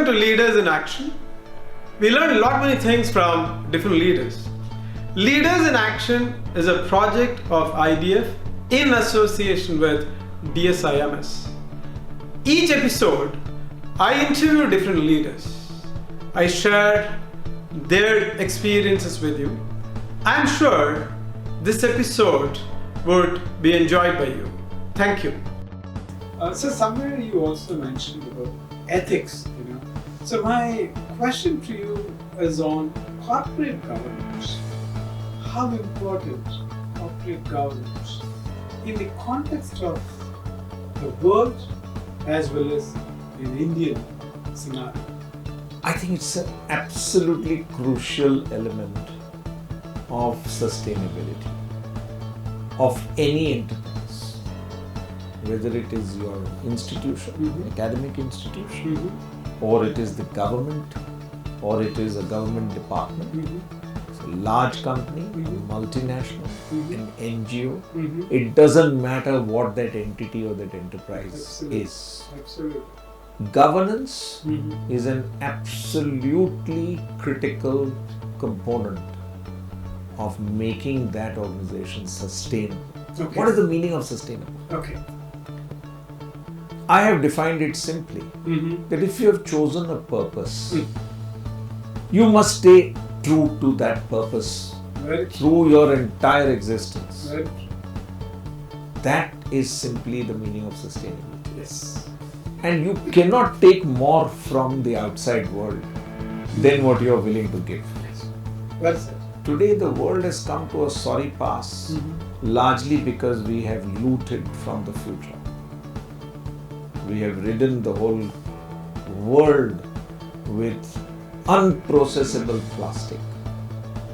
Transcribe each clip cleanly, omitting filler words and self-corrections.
to Leaders in Action. We learned a lot many things from different leaders. Leaders in Action is a project of IDF in association with DSIMS. Each episode, I interview different leaders. I share their experiences with you. I'm sure this episode would be enjoyed by you. Thank you. So somewhere you also mentioned about ethics, So my question to you is on corporate governance. How important corporate governance in the context of the world as well as in Indian scenario? I think it's an absolutely crucial element of sustainability of any enterprise, whether it is your institution, academic institution, or it is the government, or it is a government department, it's a large company, multinational, an NGO. It doesn't matter what that entity or that enterprise is. Absolutely. Governance is an absolutely critical component of making that organization sustainable. Okay. What is the meaning of sustainable? Okay. I have defined it simply that if you have chosen a purpose, you must stay true to that purpose through your entire existence. That is simply the meaning of sustainability. Yes. And you cannot take more from the outside world than what you are willing to give. Well said. Today the world has come to a sorry pass largely because we have looted from the future. We have ridden the whole world with unprocessable plastic.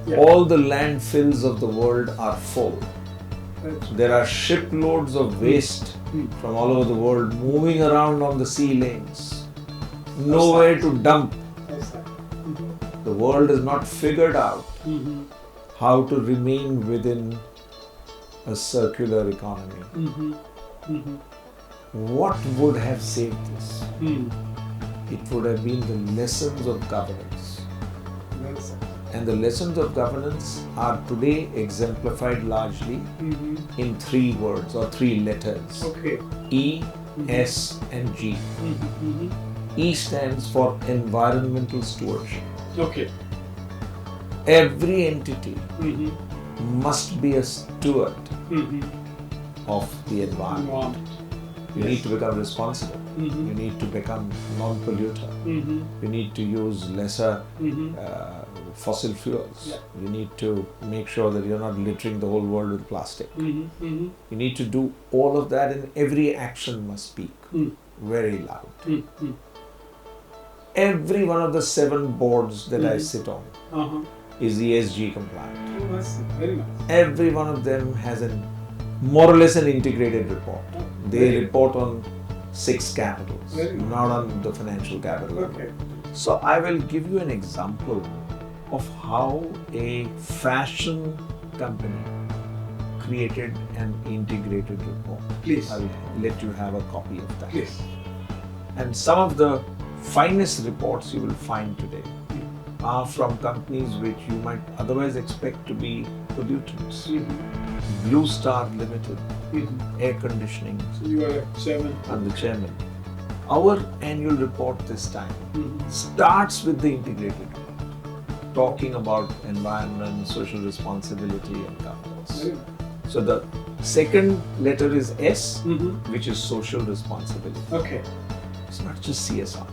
Yeah. All the landfills of the world are full. Right. There are shiploads of waste from all over the world moving around on the sea lanes. Nowhere to dump. The world has not figured out how to remain within a circular economy. What would have saved this? It would have been the lessons of governance. And the lessons of governance are today exemplified largely in 3 words or 3 letters. Okay. E, S and G. E stands for environmental stewardship. Okay. Every entity must be a steward of the environment. You need to become responsible. You need to become non-polluter. You need to use lesser fossil fuels. Yeah. You need to make sure that you're not littering the whole world with plastic. You need to do all of that, and every action must speak very loud. Every one of the 7 boards that I sit on is ESG compliant. Oh, that's very nice. Every one of them has more or less an integrated report. They report on 6 capitals, not on the financial capital. Okay. So I will give you an example of how a fashion company created an integrated report. Please. I will let you have a copy of that. Please. And some of the finest reports you will find today are from companies which you might otherwise expect to be pollutants. Blue Star Limited, air conditioning. So you are a chairman. I'm the chairman. Our annual report this time starts with the integrated report, talking about environment, social responsibility and governance. Very nice. So the second letter is S, which is social responsibility. Okay. It's not just CSR.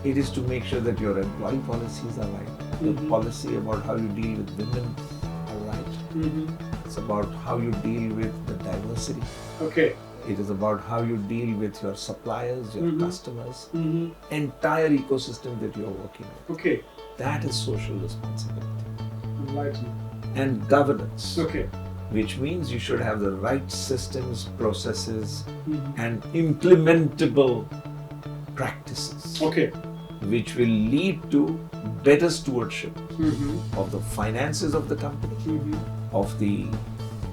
It is to make sure that your employee policies are right. The policy about how you deal with women are right. It's about how you deal with the diversity. Okay. It is about how you deal with your suppliers, your customers, entire ecosystem that you're working with. Okay. That is social responsibility. Enlightenment. And governance, Okay. which means you should have the right systems, processes, and implementable practices, Okay. which will lead to better stewardship of the finances of the company, of the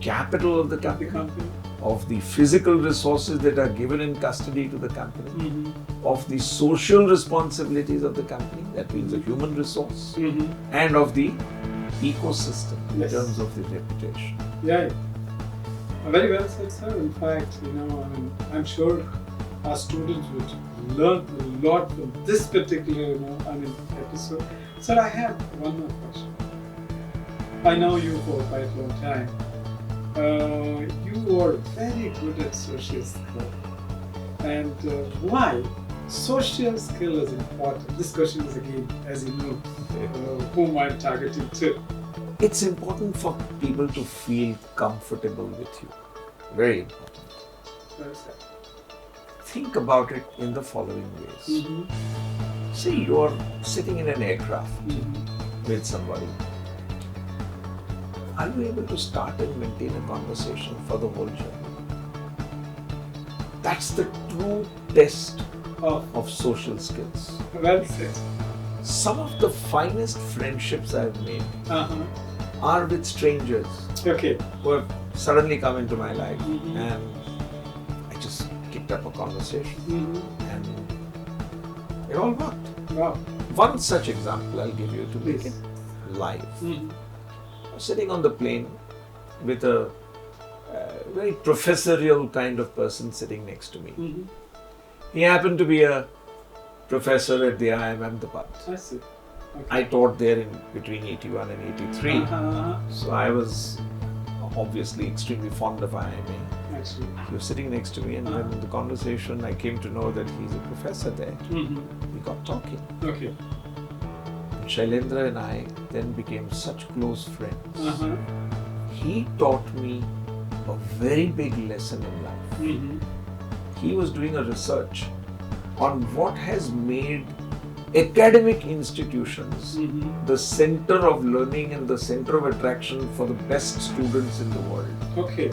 capital of the company, of the physical resources that are given in custody to the company, of the social responsibilities of the company, that means the human resource, and of the ecosystem in terms of the reputation. Yeah. Very well said, sir. In fact, I'm sure our students would learn a lot from this particular, episode. Sir, I have one more question. I know you for quite a long time. You are very good at social skill. And why social skill is important? This question is again, as you know, whom I'm targeting to. It's important for people to feel comfortable with you. Very important. Think about it in the following ways. See, you're sitting in an aircraft with somebody. Are you able to start and maintain a conversation for the whole journey? That's the true test of social skills. Well said. Some of the finest friendships I've made are with strangers who have suddenly come into my life, and I just kicked up a conversation and it all worked. Wow. One such example I'll give you to make it live. I was sitting on the plane with a very professorial kind of person sitting next to me. He happened to be a professor at the IIM Ahmedabad. I see. I taught there in between 81 and 83. So I was obviously extremely fond of IIMA. Actually. He was sitting next to me, and in the conversation I came to know that he's a professor there. We got talking. Okay. Shailendra and I then became such close friends. He taught me a very big lesson in life. He was doing a research on what has made academic institutions the center of learning and the center of attraction for the best students in the world. Okay.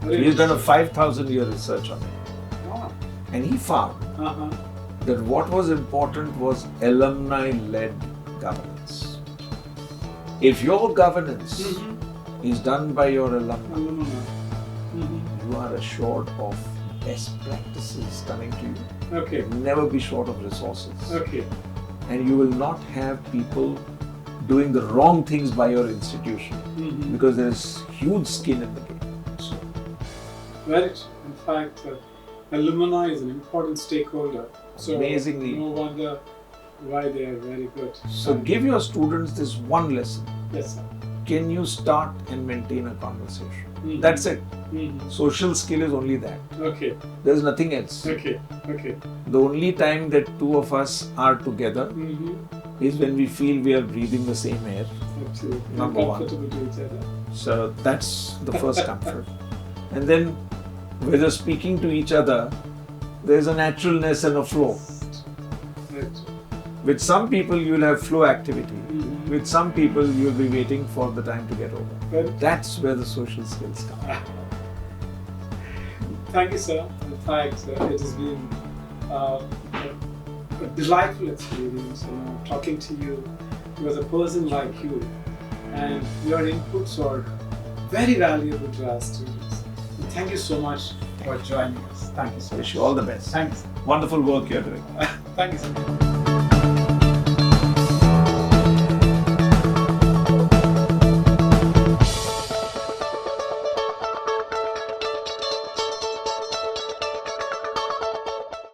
He's done a 5,000-year research on it. Wow. And he found that what was important was alumni-led governance. If your governance is done by your alumni, you are assured of best practices coming to you. Okay. Never be short of resources. Okay. And you will not have people doing the wrong things by your institution because there is huge skin in the game. Sure. Very true. In fact, alumni is an important stakeholder. So amazingly. No wonder why they are very good. So give your students this one lesson. Yes, sir. Can you start and maintain a conversation? That's it. Social skill is only that. Okay. There's nothing else. Okay. Okay. The only time that two of us are together is when we feel we are breathing the same air. Absolutely. Number one. Comfortable to each other. So that's the first comfort. And then whether speaking to each other, there's a naturalness and a flow. Right. With some people you will have flow activity. With some people you will be waiting for the time to get over. Right. That's where the social skills come. Thank you, sir. In fact, it has been a delightful experience, talking to you with a person like you, and your inputs are very valuable to our students. And thank you so much for joining us. Thank you so much. Wish you all the best. Thanks. Wonderful work you're doing. Thank you so much.